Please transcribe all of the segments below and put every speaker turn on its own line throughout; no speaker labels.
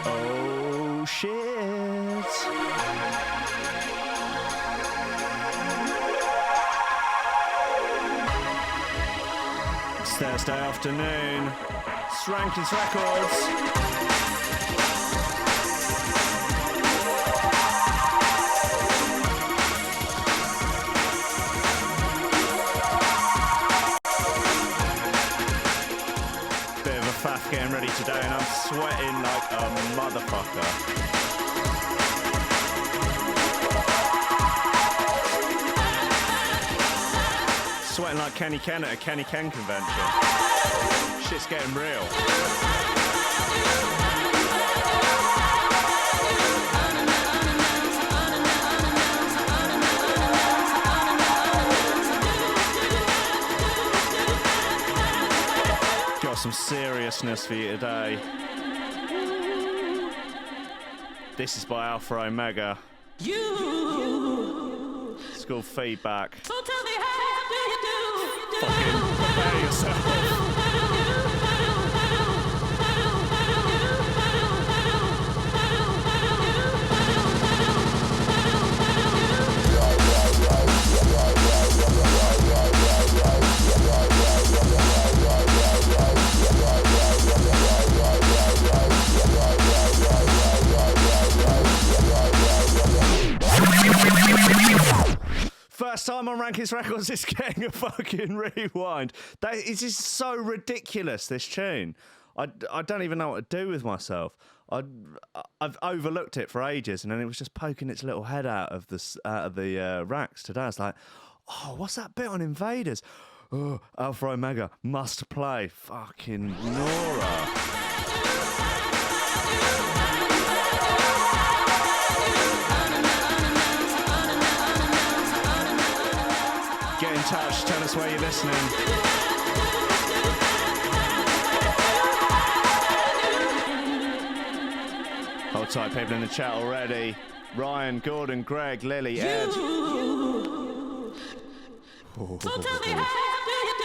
Oh shit. It's Thursday afternoon. It's Rankin's Records. Getting ready today and I'm sweating like a motherfucker. Sweating like Kenny Ken at a Kenny Ken convention. Shit's getting real. Some seriousness for you today. This is by Alpha Omega. It's called Feedback.
So tell me, how do you do?
Fucking prepare yourself. First time on Rankin's Records is getting a fucking rewind. It is so ridiculous, this tune. I don't even know what to do with myself. I've overlooked it for ages, and then it was just poking its little head out of the racks today. I was like, oh, what's that bit on Invaders? Oh, Alpha Omega, must play. Fucking Nora. Get in touch, tell us where you're listening. Hold tight, people in the chat already. Ryan, Gordon, Greg, Lily, Ed.
So tell me, how do you do?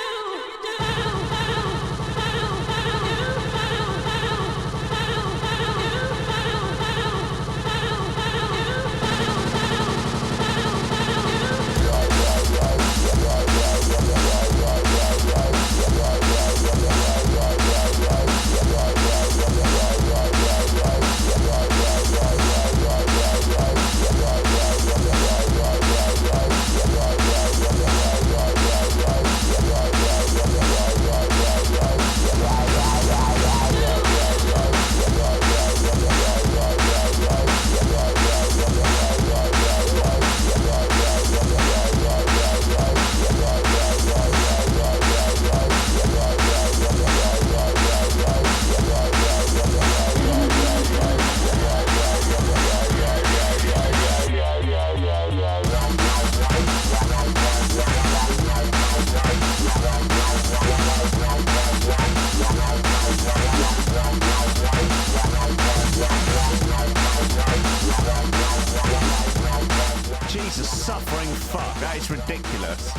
Jesus, suffering fuck, that is ridiculous.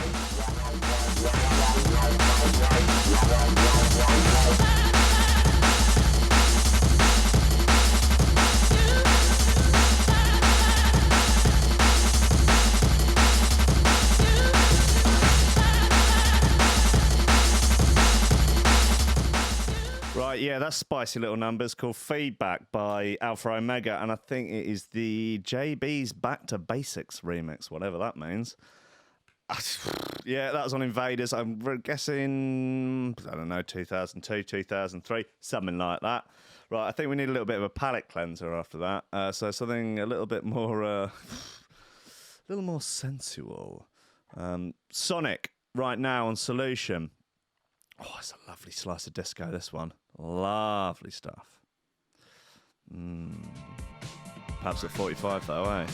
Right, yeah, that's spicy little numbers called Feedback by Alpha Omega, and I think it is the JB's Back to Basics remix, whatever that means. Yeah, that was on Invaders. I'm guessing, I don't know, 2002, 2003, something like that. Right, I think we need a little bit of a palate cleanser after that. So something a little bit more, a little more sensual. Sonic, right now on Solution. Oh, it's a lovely slice of disco, this one. Lovely stuff. Perhaps at 45, though, eh?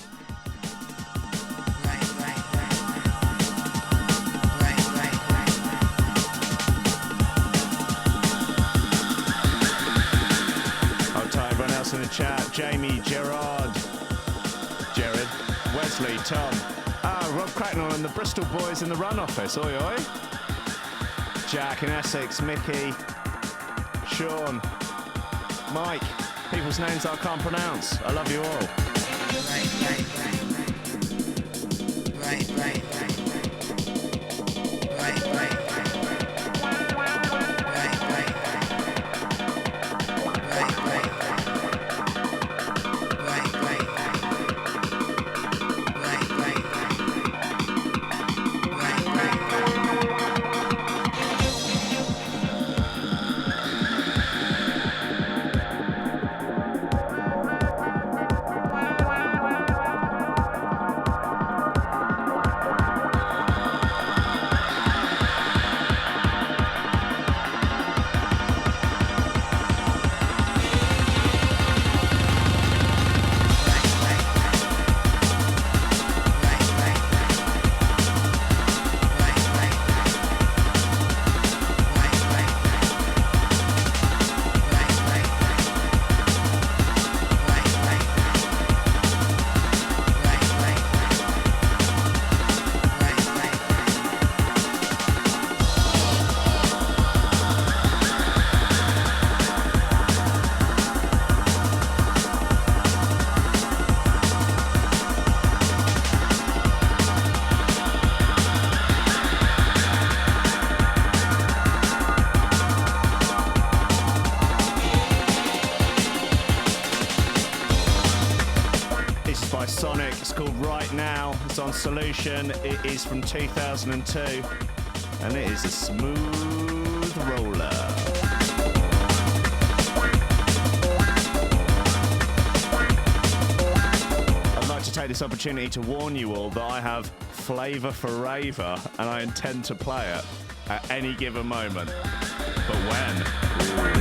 Hold tight, everyone else in the chat. Jamie, Jared, Wesley, Tom. Rob Cracknell and the Bristol boys in the Run office. Oi, oi. Jack in Essex, Mickey, Sean, Mike,
people's names I can't pronounce. I love you all. It's on Solution. It is from 2002, and it is a smooth roller. I'd like to take this opportunity to warn you all that I have flavour for raver, and I intend to play it at any given moment. But when? Ooh.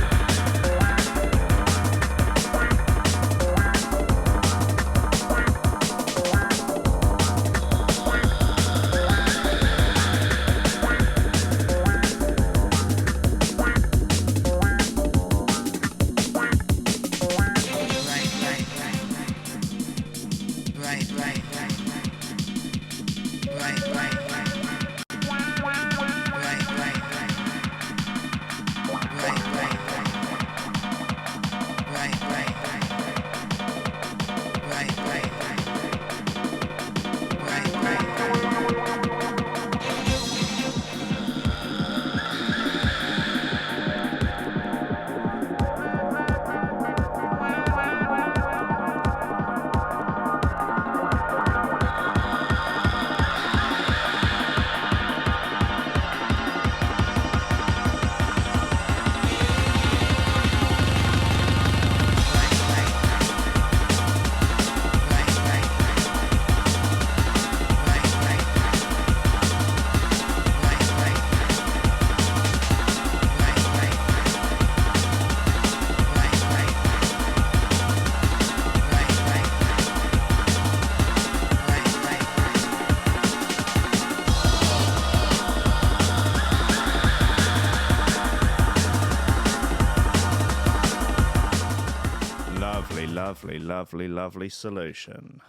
Lovely Solution.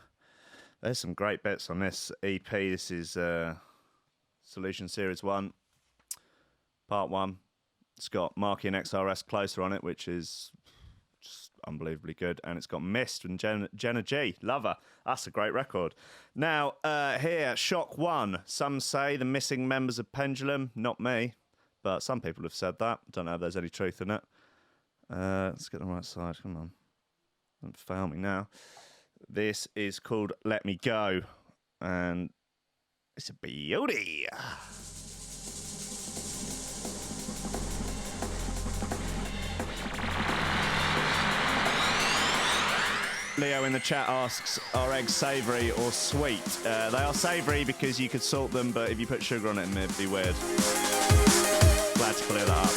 There's some great bits on this EP. This is Solution Series 1, Part 1. It's got Marky and XRS Closer on it, which is just unbelievably good. And it's got Mist and Jenna G. Love her. That's a great record. Now, here, Shock 1. Some say the missing members of Pendulum. Not me, but some people have said that. Don't know if there's any truth in it. Let's get the right side. Come on. Don't fail me now. This is called Let Me Go, and it's a beauty. Leo in the chat asks, are eggs savoury or sweet? They are savoury because you could salt them, but if you put sugar on it, it'd be weird. Glad to clear that up.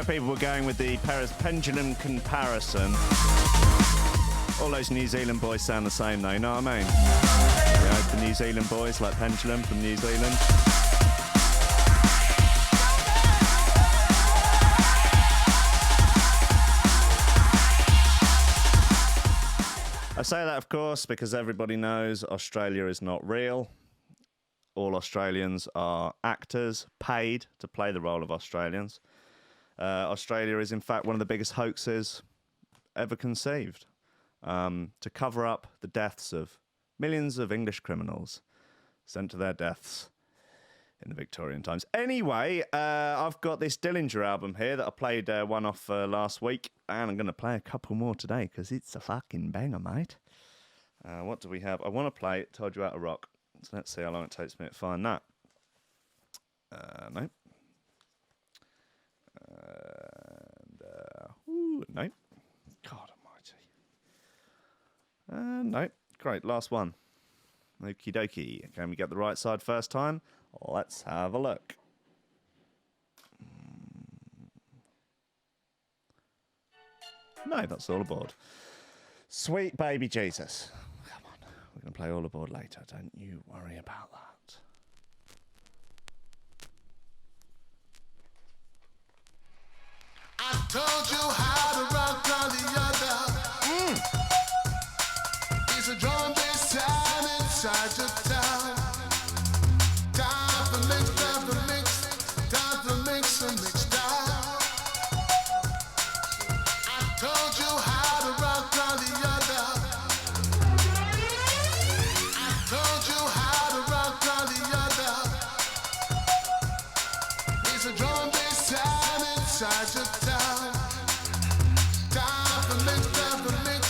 of people were going with the pendulum comparison. All those New Zealand boys sound the same though, you know what I mean? You know, the New Zealand boys like Pendulum from New Zealand. I say that, of course, because everybody knows Australia is not real. All Australians are actors paid to play the role of Australians. Australia is, in fact, one of the biggest hoaxes ever conceived to cover up the deaths of millions of English criminals sent to their deaths in the Victorian times. Anyway, I've got this Dillinger album here that I played one off last week, and I'm going to play a couple more today because it's a fucking banger, mate. What do we have? I want to play Told You How to Rock. So let's see how long it takes me to find that. No. No. God almighty. No. Great, last one. Okie dokie. Can we get the right side first time? Let's have a look. No, that's All Aboard. Sweet baby Jesus. Come on, we're going to play All Aboard later. Don't you worry about that.
I told you how to rock on the other. It's a drum bass sound inside your town. Time for mix, time for mix, time for mix and mix down. I told you how to rock on the other. I told you how to rock on the other. It's a drum bass sound inside your town. Time for mix, time for mix,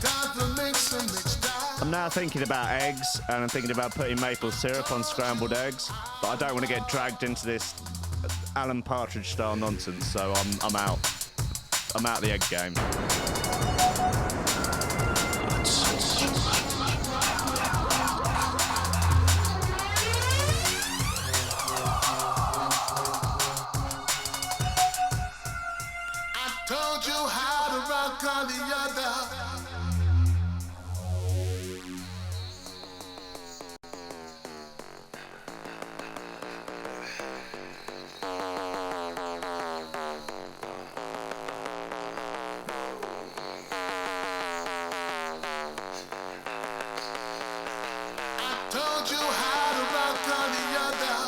time for mix and mix down.
I'm now thinking about eggs, and I'm thinking about putting maple syrup on scrambled eggs, but I don't want to get dragged into this Alan Partridge style nonsense, so I'm out. I'm out the egg game.
I told you how to rock on the other. I told you how to rock on the other.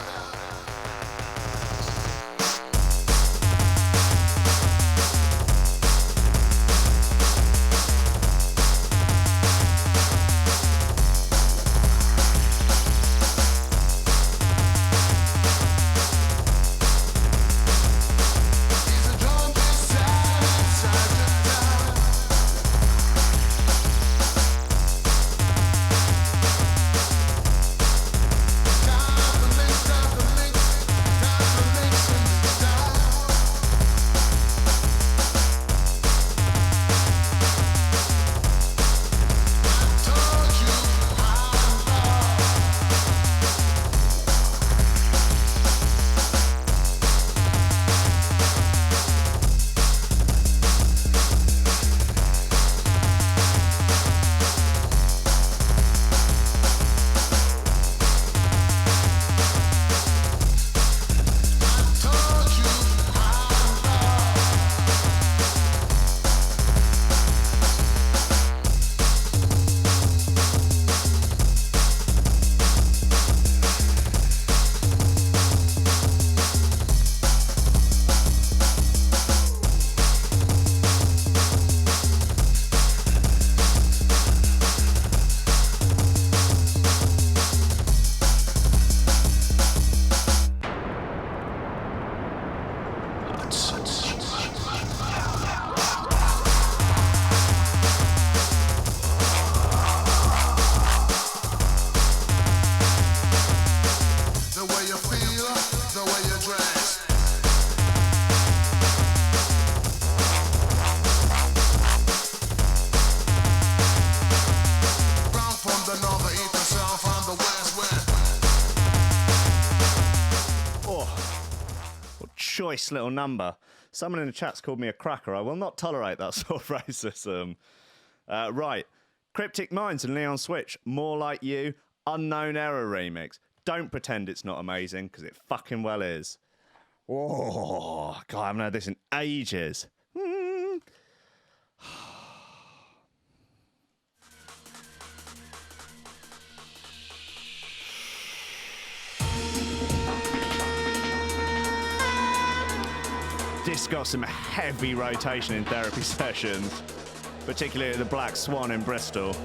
It's a drum bass sound inside your town. Time for mix, time for mix, time for mix and mix down. I told you how to rock. I told you how to rock. The way you feel, the way you dress. Round from the north, the east, the south, and the west, west.
Oh, what choice little number. Someone in the chat's called me a cracker. I will not tolerate that sort of racism. Right. Cryptic Minds and Leon Switch. More Like You. Unknown Error remix. Don't pretend it's not amazing, because it fucking well is. Oh, God, I haven't heard this in ages. This got some heavy rotation in therapy sessions, particularly at the Black Swan in Bristol.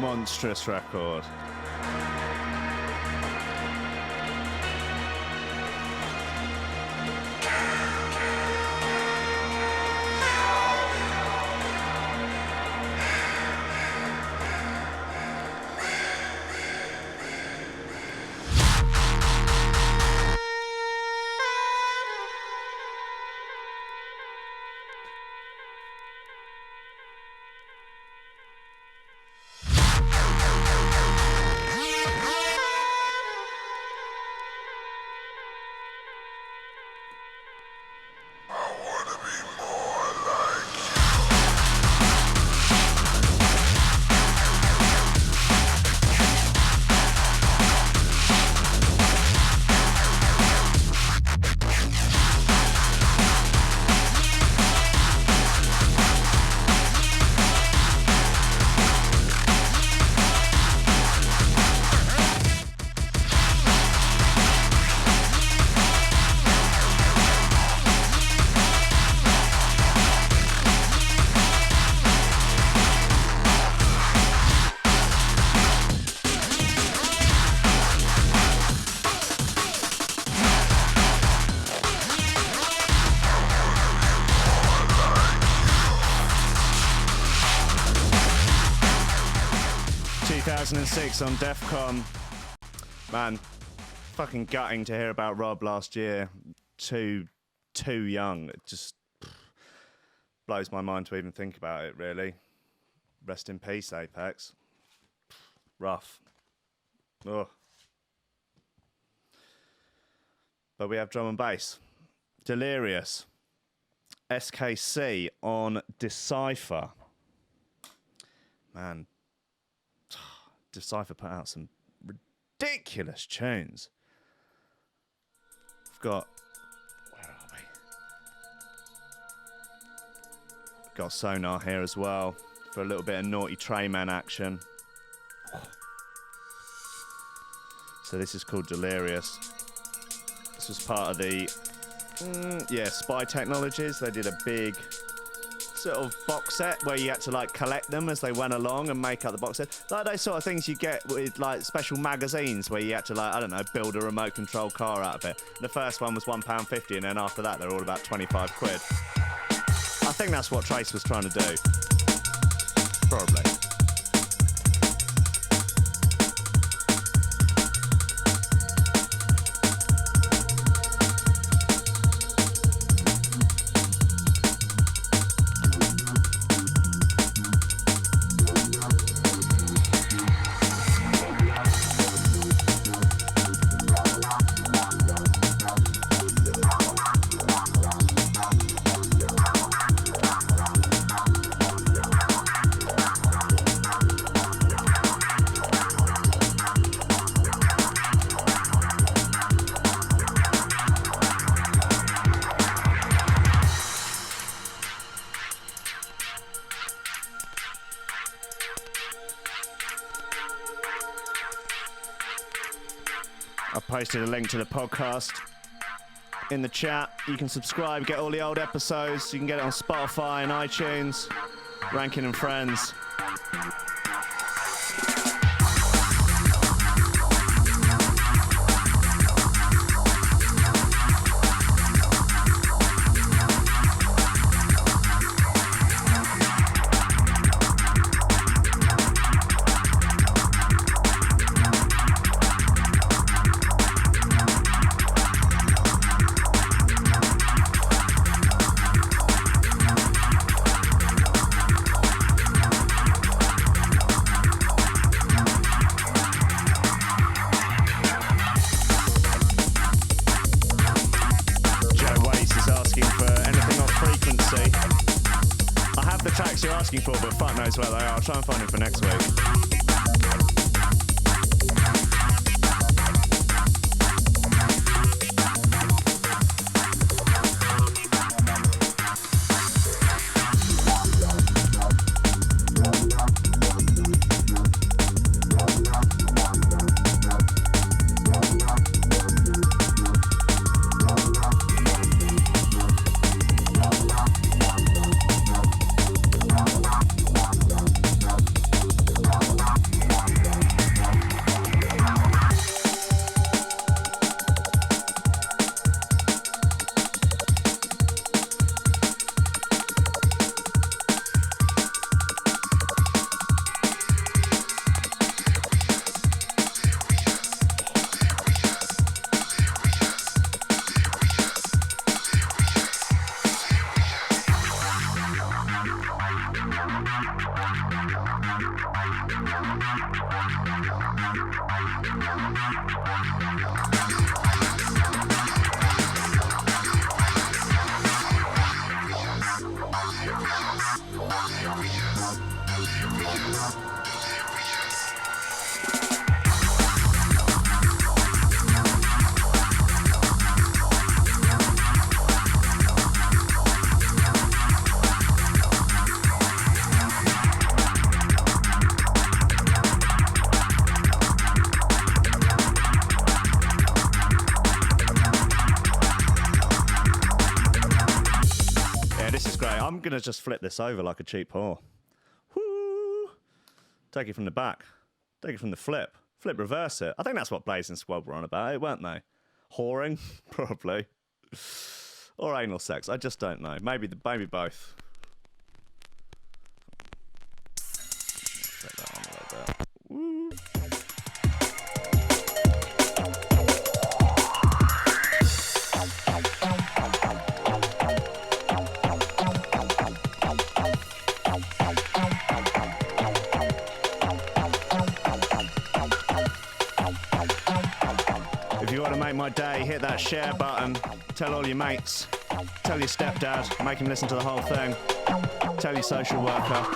Monstrous record. On Defcon. Man, fucking gutting to hear about Rob last year. Too young. It just blows my mind to even think about it, really. Rest in peace, Apex. Rough. Ugh. But we have drum and bass. Delirious. SKC on Decipher. Man, Decipher put out some ridiculous tunes. We've got... Where are we? Got Sonar here as well for a little bit of naughty Trayman action. So this is called Delirious. This was part of the... Spy Technologies. They did a big sort of box set where you had to like collect them as they went along and make up the box set. Like those sort of things you get with like special magazines where you had to like, I don't know, build a remote control car out of it. The first one was £1.50 and then after that they're all about 25 quid. I think that's what Trace was trying to do. Probably. I've posted a link to the podcast in the chat. You can subscribe, get all the old episodes. You can get it on Spotify and iTunes. Rankin and Friends. For, but fuck knows where they are. I'll try and find them for next week. I'm going to just flip this over like a cheap whore. Woo! Take it from the back. Take it from the flip. Flip reverse it. I think that's what Blazing Squad were on about, weren't they? Whoring? Probably. Or anal sex. I just don't know. Maybe both. Take that on a little bit. Woo! If you want to make my day, hit that share button. Tell all your mates. Tell your stepdad, make him listen to the whole thing. Tell your social worker.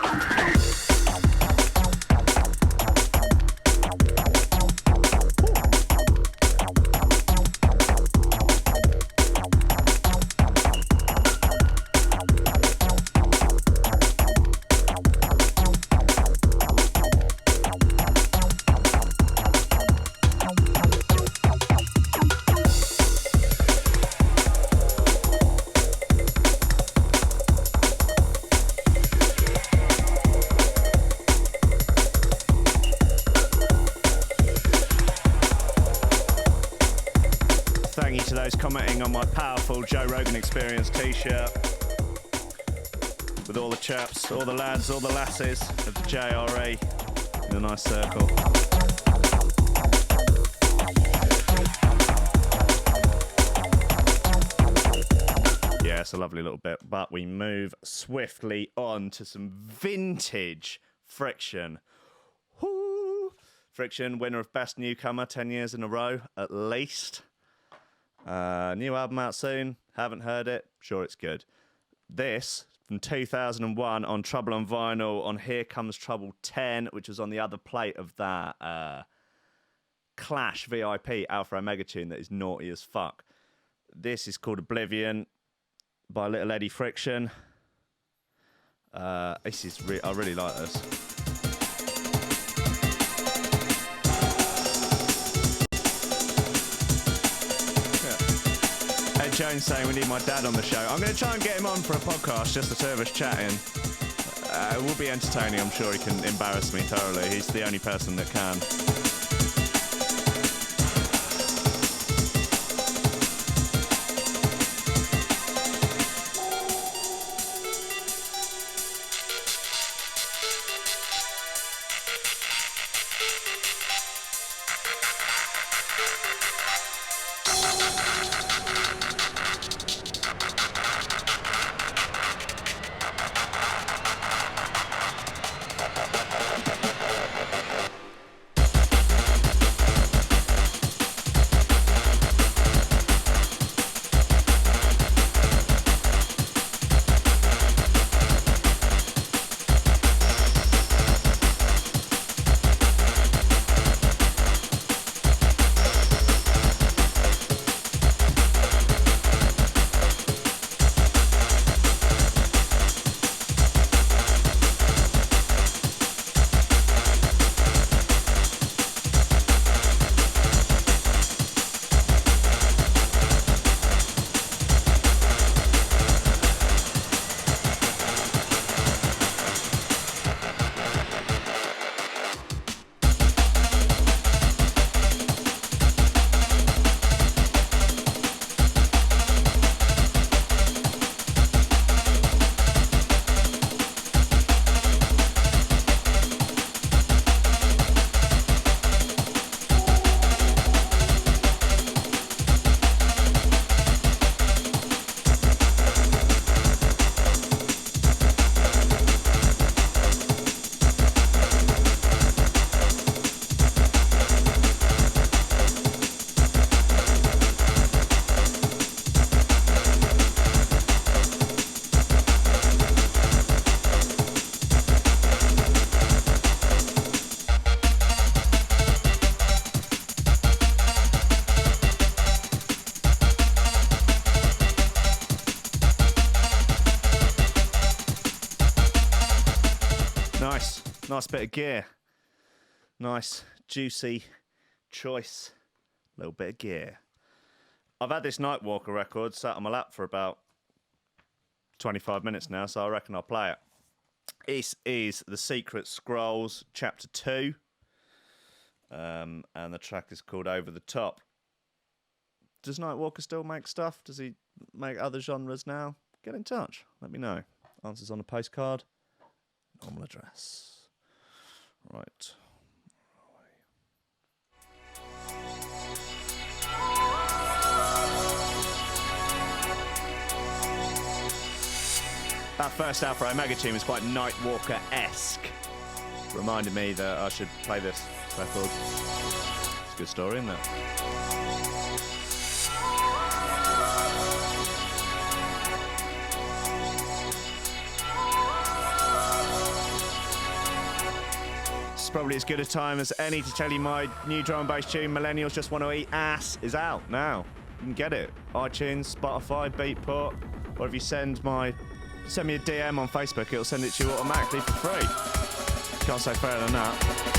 Thank you to those commenting on my powerful Joe Rogan Experience t-shirt with all the chaps, all the lads, all the lasses of the JRE in a nice circle. Yeah, it's a lovely little bit, but we move swiftly on to some vintage Friction. Woo! Friction, winner of Best Newcomer 10 years in a row, at least. New album out soon. Haven't heard it. Sure, it's good. This from 2001 on Trouble on Vinyl on Here Comes Trouble 10, which was on the other plate of that Clash VIP Alpha Omega tune that is naughty as fuck. This is called Oblivion by Little Eddie Friction. This is I really like this. Jones saying we need my dad on the show. I'm going to try and get him on for a podcast, just the two of us chatting. It will be entertaining. I'm sure he can embarrass me thoroughly. He's the only person that can. Nice bit of gear. Nice, juicy choice. Little bit of gear. I've had this Nightwalker record sat on my lap for about 25 minutes now, so I reckon I'll play it. This is The Secret Scrolls, Chapter 2. And the track is called Over the Top. Does Nightwalker still make stuff? Does he make other genres now? Get in touch. Let me know. Answers on a postcard. Normal address. Right. That first Alpha Omega tune was quite Nightwalker-esque. Reminded me that I should play this record. It's a good story, isn't it? probably as good a time as any to tell you my new drum and bass tune, Millennials Just Want to Eat Ass, is out now. You can get it. iTunes, Spotify, Beatport, or if you send me a DM on Facebook, it'll send it to you automatically for free. Can't say fairer than that.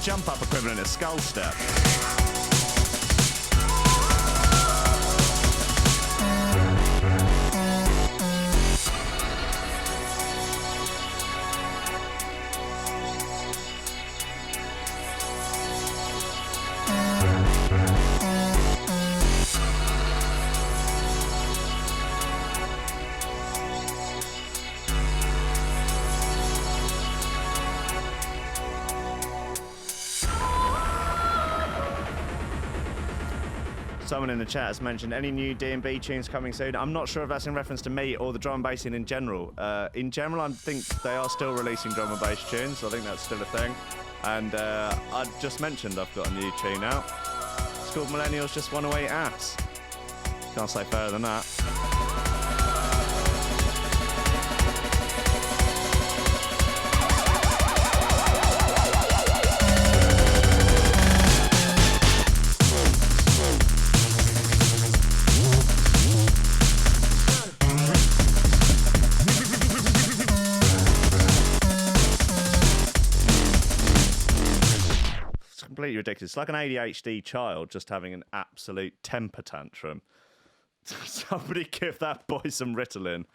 Jump up equivalent of skull step. Someone in the chat has mentioned any new D&B tunes coming soon. I'm not sure if that's in reference to me or the drum and bass scene in general. In general, I think they are still releasing drum and bass tunes. I think that's still a thing. And I just mentioned I've got a new tune out. It's called Millennials Just Want to Eat Ass. Can't say fairer than that. Completely ridiculous. It's like an ADHD child just having an absolute temper tantrum. Somebody give that boy some Ritalin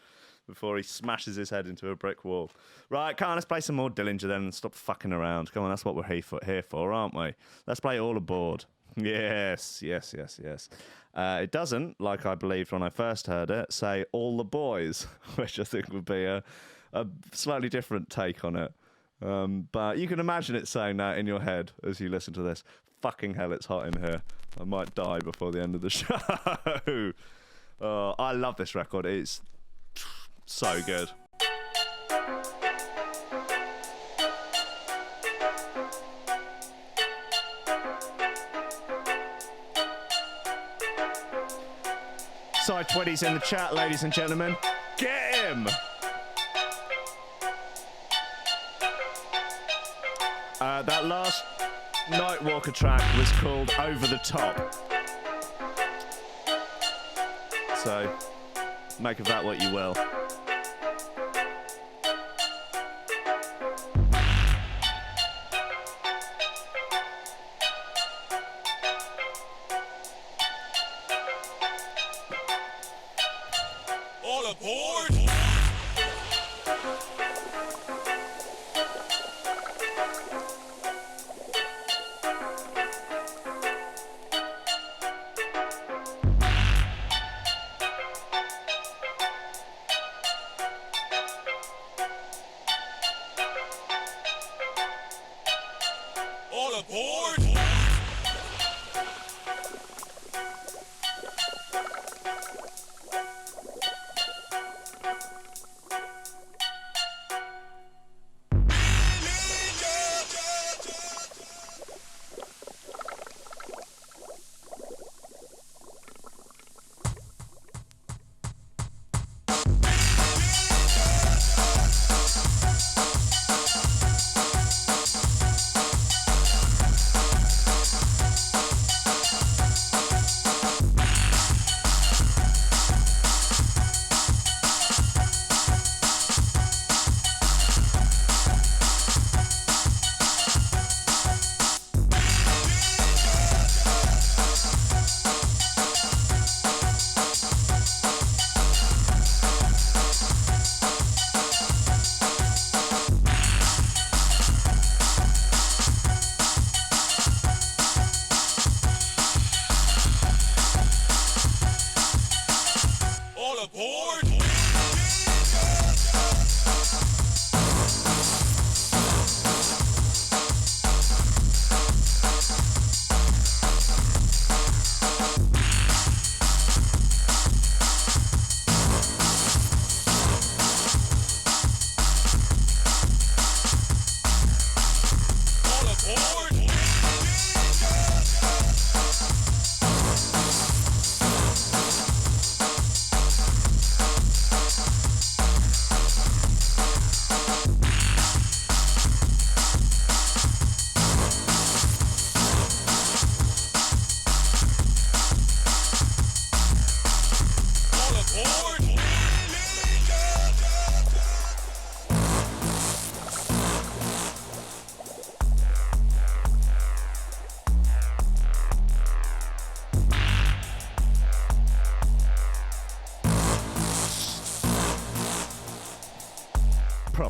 before he smashes his head into a brick wall. Right, come on, let's play some more Dillinger then and stop fucking around. Come on, that's what we're here for, aren't we? Let's play All Aboard. Yes. It doesn't, like I believed when I first heard it, say All the Boys, which I think would be a slightly different take on it. But you can imagine it saying that in your head as you listen to this. Fucking hell, it's hot in here. I might die before the end of the show. I love this record. It's so good. Side 20s in the chat, ladies and gentlemen. Get him! That last Nightwalker track was called Over the Top. So, make of that what you will.
All aboard!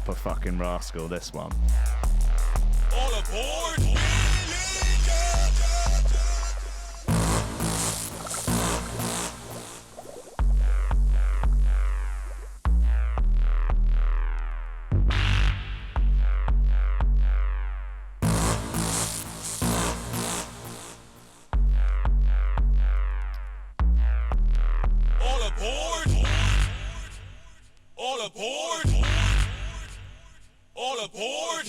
proper fucking rascal, this one.
All aboard! All aboard! All aboard! All aboard!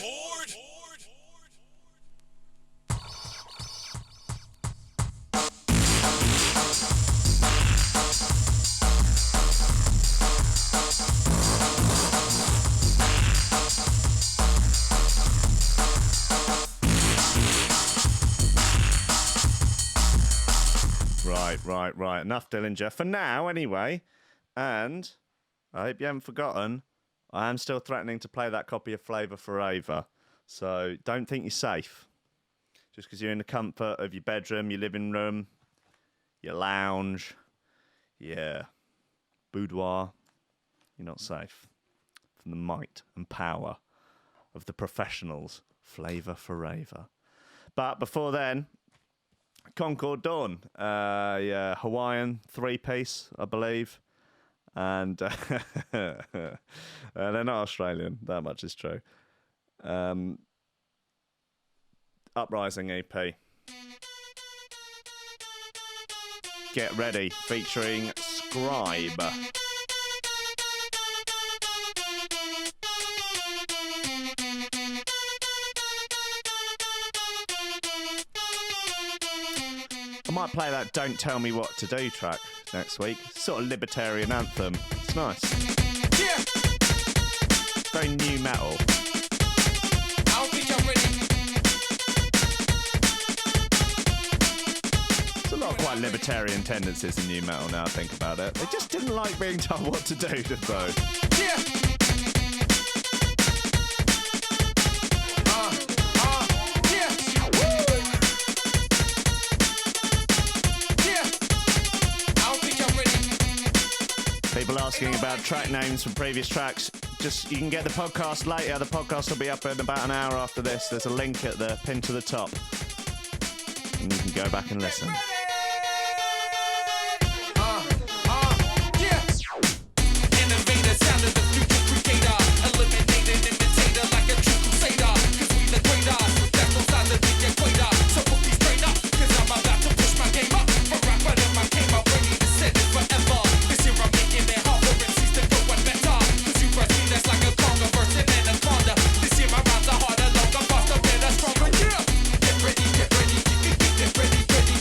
Right. Enough, Dillinger. For now, anyway. And I hope you haven't forgotten, I am still threatening to play that copy of Flavour Forever. So don't think you're safe. Just because you're in the comfort of your bedroom, your living room, your lounge, your boudoir, you're not safe from the might and power of the professionals. Flavour Forever. But before then, Concord Dawn, yeah, Hawaiian 3-piece, I believe, and they're not Australian. That much is true. Uprising EP. Get Ready, featuring Scribe. I might play that Don't Tell Me What to Do track next week. Sort of libertarian anthem. It's nice.
Yeah.
Very new metal.
I don't think I'm ready.
There's a lot of quite libertarian tendencies in new metal now I think about it. They just didn't like being told what to do, did they?
Yeah.
People asking about track names from previous tracks. Just, you can get the podcast later. The podcast will be up in about an hour after this. There's a link at the pin to the top. And you can go back and listen.
Innovator, sound of the future creator. Eliminated imitator like a true crusader. Cause we the greatest. That goes out to the equator. So put me straight up. Cause I'm about to push my game up. For rapper than my came up ready to set it forever. This year I'm making it hard for MCs to go and better. Cause you press me, that's like a conga verse and anaconda. This year my rhymes are harder, longer, faster, better, stronger. Yeah! Get ready, get ready, get ready, ready.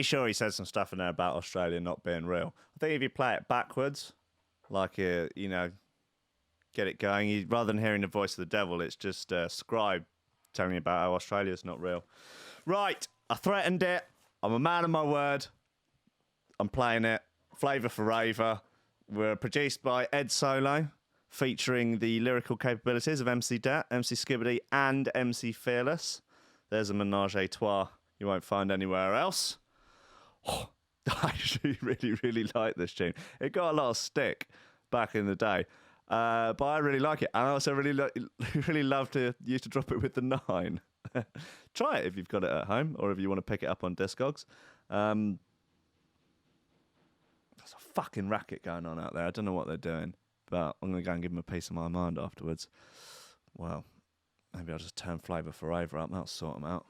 pretty sure he said some stuff in there about Australia not being real. I think if you play it backwards, like you know, get it going, rather than hearing the voice of the devil, it's just Scribe telling you about how Australia's not real. Right, I threatened it. I'm a man of my word. I'm playing it. Flavour for Raver. We're produced by Ed Solo, featuring the lyrical capabilities of MC Dat, MC Skibbity, and MC Fearless. There's a menage a trois you won't find anywhere else. Oh, I actually really like this tune. It got a lot of stick back in the day, but I really like it. And I also really love to used to drop it with the 9. Try it if you've got it at home, or if you want to pick it up on Discogs. There's a fucking racket going on out there. I don't know what they're doing, but I'm going to go and give them a piece of my mind afterwards. Well, maybe I'll just turn Flavour for Raver up. That'll sort them out.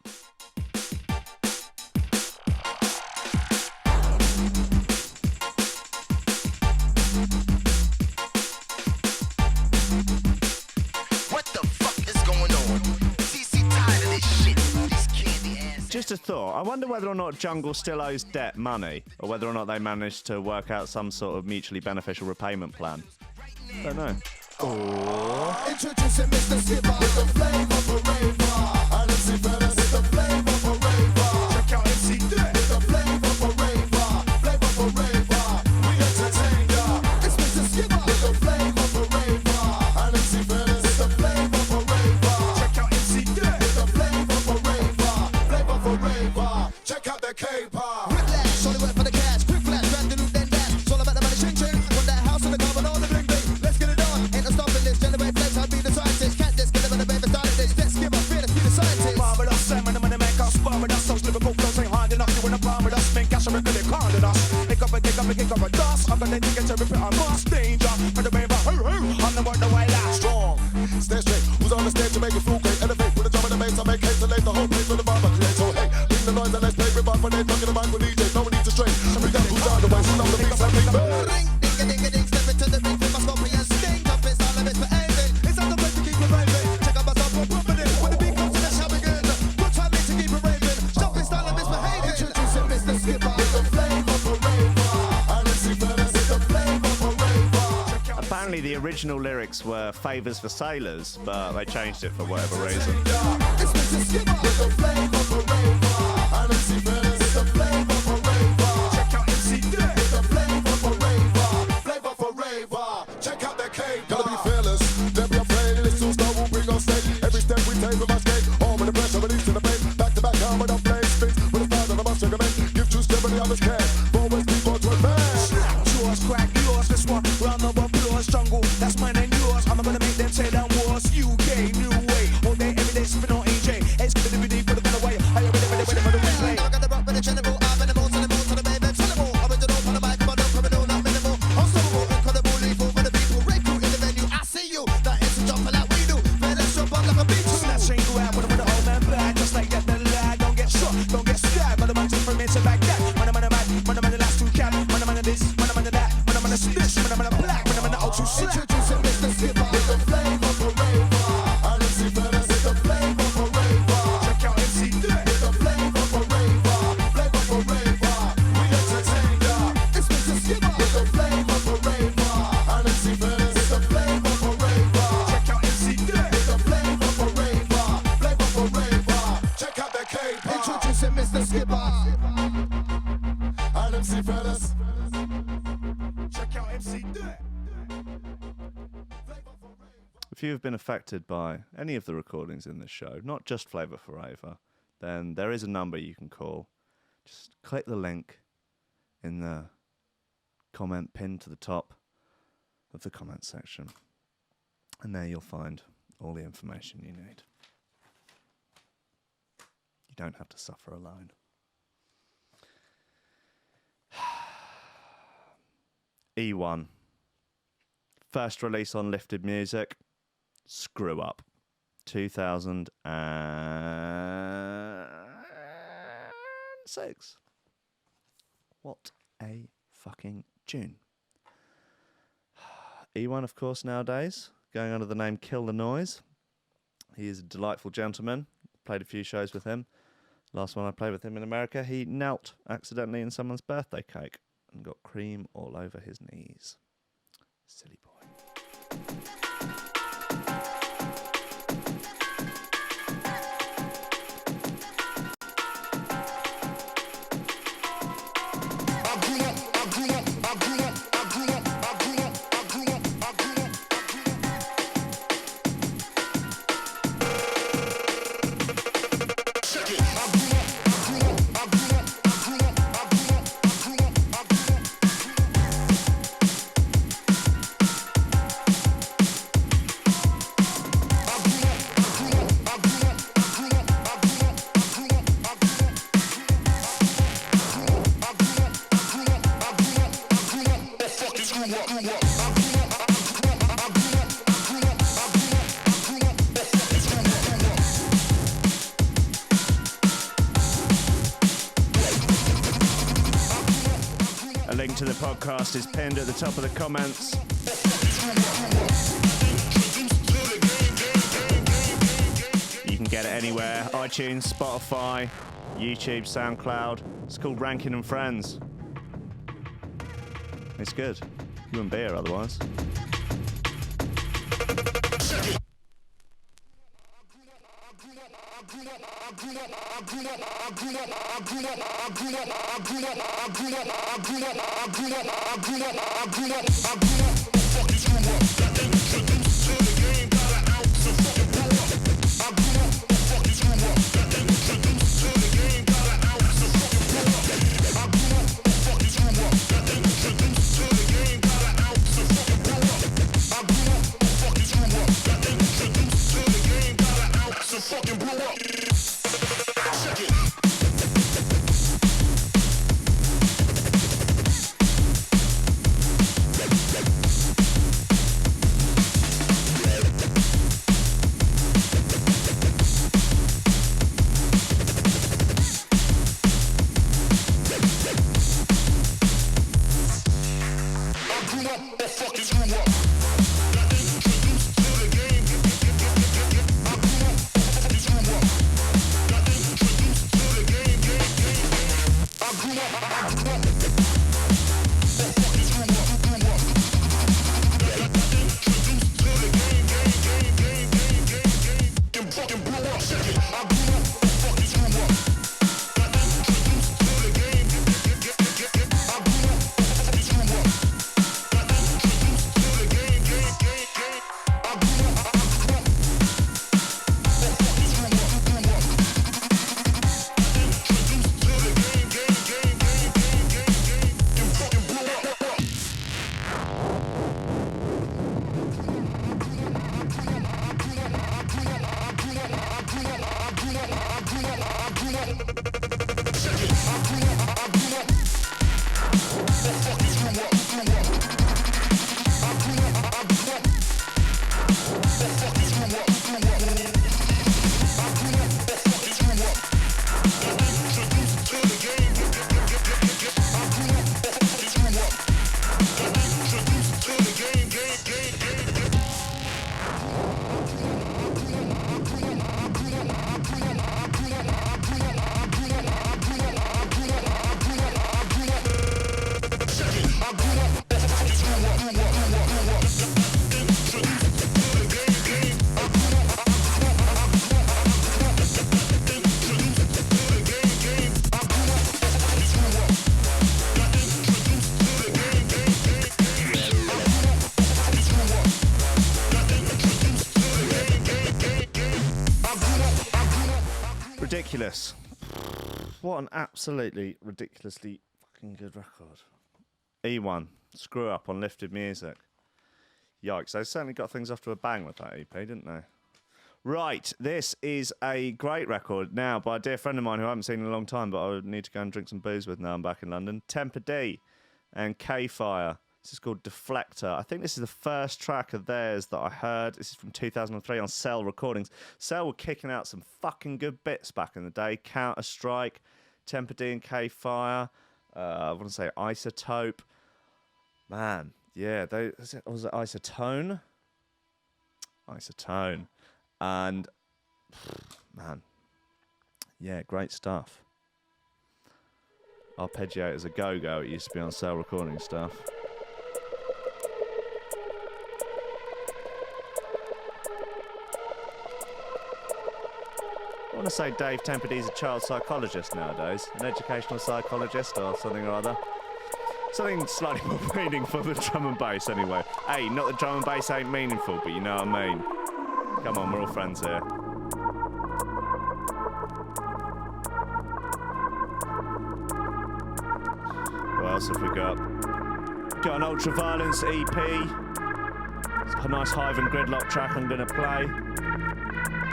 Just a thought. I wonder whether or not Jungle still owes debt money, or whether or not they managed to work out some sort of mutually beneficial repayment plan. Don't know.
Introducing Mr. Skipper with the flavor for Raver. And MC Fellas with the flavor for Raver. Check out MC Dick with the flavor for Raver. Flavor for Raver. We entertain ya. It's Mr. Skipper with the flavor for Raver. And MC Fellas with the flavor for Raver. Check out MC Dick with the flavor for Raver. Flavor for Raver. Check out the K-pop.
Whiplash, only work for the cash. Quick flash, grab the loot, then dash. It's all about the money, ching ching. From that house in the car and all the bling bling. Let's get it on. Ain't no stopping this. Generate flex, I'll be the scientist. Can't just get it, but the baby started this. Let's give up, fearless, be the scientist.
Bomb with us, Sam, and the money make us bomb with us. Those lyrical flows ain't hard enough. You in a bomb with us, make cash and really calling us. Pick up a dust. I'm gonna take it to repeat our must danger. For the baby, I'm the one the way last strong.
Stay straight. Who's on the stage to make it feel great? Elevate, put a drum in the bass, I make hate to lay the whole place on the bar. Create so hey, bring the noise and let's play revive when they talking about with DJs. No one needs to stray. Bring that who's on the way, who's on the beats and make the
Ring, ding a ding a ding, step into the ring, flip my scorpion sting. Jump in, style of it for aiming. It's not the place to keep it raving. Check out my top for pumping it. When the beat comes in, the shall begin. Good time in to keep it raving. Jump in, style of misbehaving.
Introducing Mr. Skipper with the flavor for Raver. And MC Fellas with the flavor for Raver.
Apparently the original lyrics were favours for sailors, but they changed it for whatever reason.
It's Mr. Skipper with the flavor for Raver. And MC Fellas with the flavor for Raver. Check out MC Dick with the flavor for Raver. Flavor for Raver. Check out the K-pop. Gotta be fearless. Then we are playing this two star will bring on stage. Every step we take with my skate. All with the pressure, releasing the pain. Back to back, down with our flame spins. With a thousand of us, check 'em in. Give two step and the others can. Forwards, people to advance.
Yours, crack yours, this one. Round of applause, jungle. That's mine and yours. I'm gonna make them say that was UK, new way. All day, every day, spin on EJ. It's gonna be deep, put it away. Are you ready for the replay?
Now I got the rock with the general. I'm in the mood, to the mood, to the baby. Tellable. I'm in the door, on the mic, come on, don't come in, no, not minimal. Unstoppable, incredible, lethal for the people. Break through in the venue. I see you. That is a jump like we do. Man, let's jump up like a beat.
Snatch ain't go out with the old man black. Just like that, the lad. Don't get shot, don't get stabbed. Man, I'm from it to back that. Man, I'm the last two cap. Man, I'm this, man, I'm that. Man, I'm this, man, I'm black. Man, I'm the out to slap.
Introducing Mr. Skipper with the flavor for Raver. And MC Fellas with the flavor for Raver.
Check out MC Dick.
With the flavor for Raver. Flavor for Raver. We entertain ya. It's Mr. Skipper with the flavor for Raver. And MC Fellas with the flavor for Raver.
Check out MC Dick.
With the flavor for Raver. Flavor for Raver. Check out the K-pop.
Introducing Mr. Skipper.
And MC Fellas.
Check out MC Dick.
If you have been affected by any of the recordings in this show, not just Flavour for Raver, then there is a number you can call. Just click the link in the comment pinned to the top of the comment section, and there you'll find all the information you need. You don't have to suffer alone. E1. First release on Lifted Music. Screw Up. 2006. What a fucking tune. E1, of course, nowadays, going under the name Kill the Noise. He is a delightful gentleman. Played a few shows with him. Last one I played with him in America, he knelt accidentally in someone's birthday cake and got cream all over his knees. Silly boy. A link to the podcast is pinned at the top of the comments. You can get it anywhere: iTunes, Spotify, YouTube, SoundCloud. It's called Rankin and Friends. It's good. You wouldn't be here otherwise. Ridiculous. What an absolutely ridiculously fucking good record. E1, Screw Up on Lifted Music. Yikes, they certainly got things off to a bang with that EP, didn't they? Right, this is a great record now by a dear friend of mine who I haven't seen in a long time, but I would need to go and drink some booze with now I'm back in London. Temper D and K-Fire. This is called Deflector. I think this is the first track of theirs that I heard. This is from 2003 on Cell Recordings. Cell were kicking out some fucking good bits back in the day. Counter-Strike, Temper D and K-Fire. I want to say Isotope. Man, yeah. Was it Isotone? Isotone. And, man, Yeah, great stuff. Arpeggiators a go-go. It used to be on Cell Recording stuff. I want to say Dave Tempedee's a child psychologist nowadays, an educational psychologist or something or other. Something slightly more meaningful than drum and bass anyway. Hey, not that drum and bass ain't meaningful, but you know what I mean. Come on, we're all friends here. What else have we got? Got an Ultraviolence EP. It's a nice Hive and Gridlock track I'm going to play.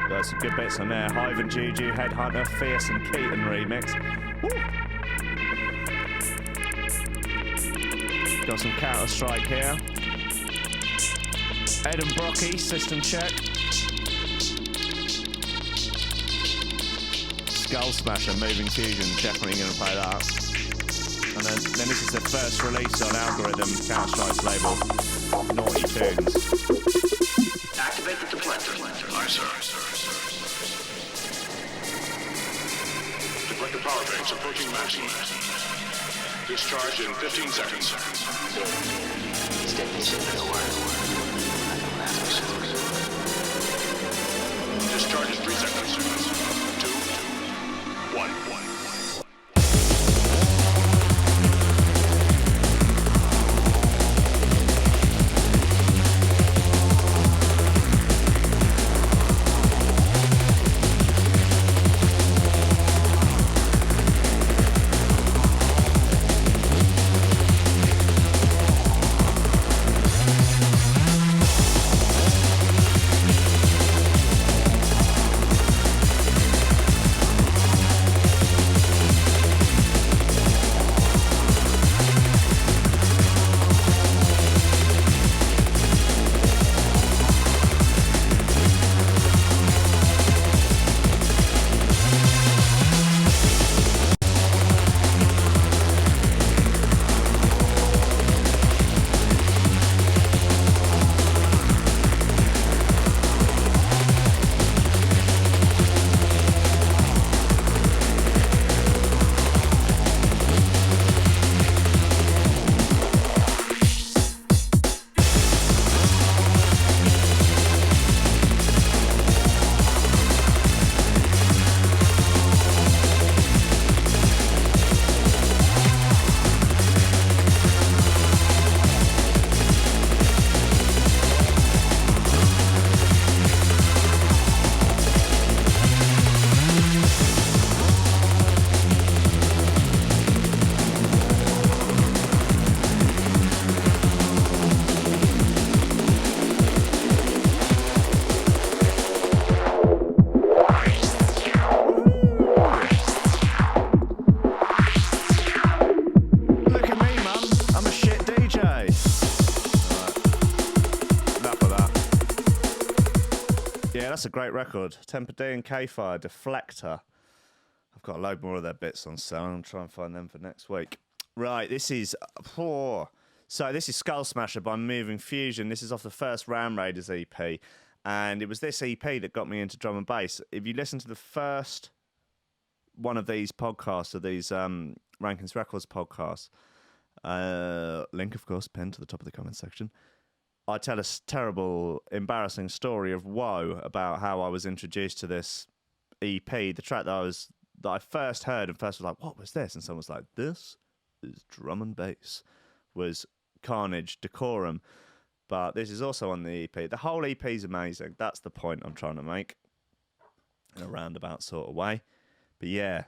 Got some good bits on there. Hive and Juju, Headhunter, Fierce and Keaton remix. Woo! Got some Counter-Strike here. Ed and Brocky, System Check. Skull Smasher, Moving Fusion, definitely going to play that. And then this is the first release on Algorithm, Counter-Strike's label, Naughty Tunes.
Activate the deflector. Aye, sir.
Deflector power drains approaching maximum. Discharge in 15 seconds.
Step this in the way.
Discharge in 3 seconds. 2, 1.
That's a great record. Temperdee and K-Fire, Deflector. I've got a load more of their bits on sale. I'm trying to find them for next week. Right, this is... So this is Skull Smasher by Moving Fusion. This is off the first Ram Raiders EP. And it was this EP that got me into drum and bass. If you listen to the first one of these podcasts, of these Rankin's Records podcasts, link, of course, pinned to the top of the comment section, I tell a terrible, embarrassing story of woe about how I was introduced to this EP. The track that I first heard and first was like, what was this? And someone was like, this is drum and bass. Was Carnage, Decorum. But this is also on the EP. The whole EP is amazing. That's the point I'm trying to make in a roundabout sort of way. But yeah.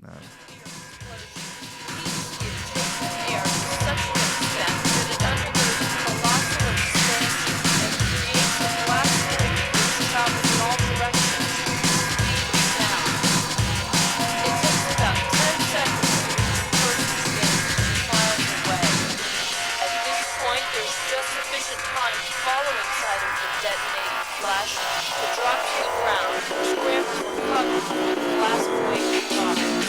No.
To drop to the ground, scrambles were covered with glass weight products.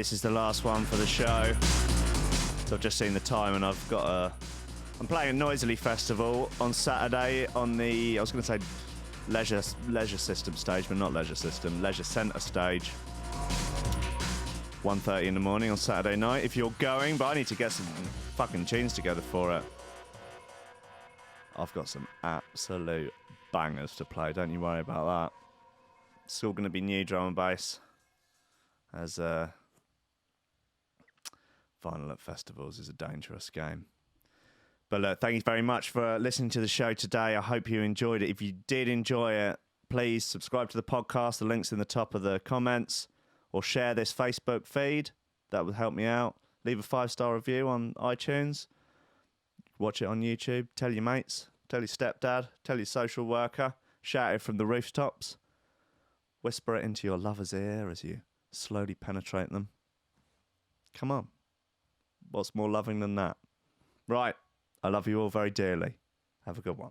this is the last one for the show. So I've just seen the time and I'm playing at Noisily Festival on Saturday on the, I was going to say Leisure System stage, but not Leisure System, Leisure Centre stage. 1:30 in the morning on Saturday night. If you're going, but I need to get some fucking tunes together for it. I've got some absolute bangers to play, don't you worry about that. It's all going to be new drum and bass, as vinyl at festivals is a dangerous game. But look, thank you very much for listening to the show today. I hope you enjoyed it. If you did enjoy it, please subscribe to the podcast. The link's in the top of the comments, or share this Facebook feed. That would help me out. Leave a 5-star review on iTunes. Watch it on YouTube. Tell your mates. Tell your stepdad. Tell your social worker. Shout it from the rooftops. Whisper it into your lover's ear as you slowly penetrate them. Come on. What's more loving than that? Right. I love you all very dearly. Have a good one.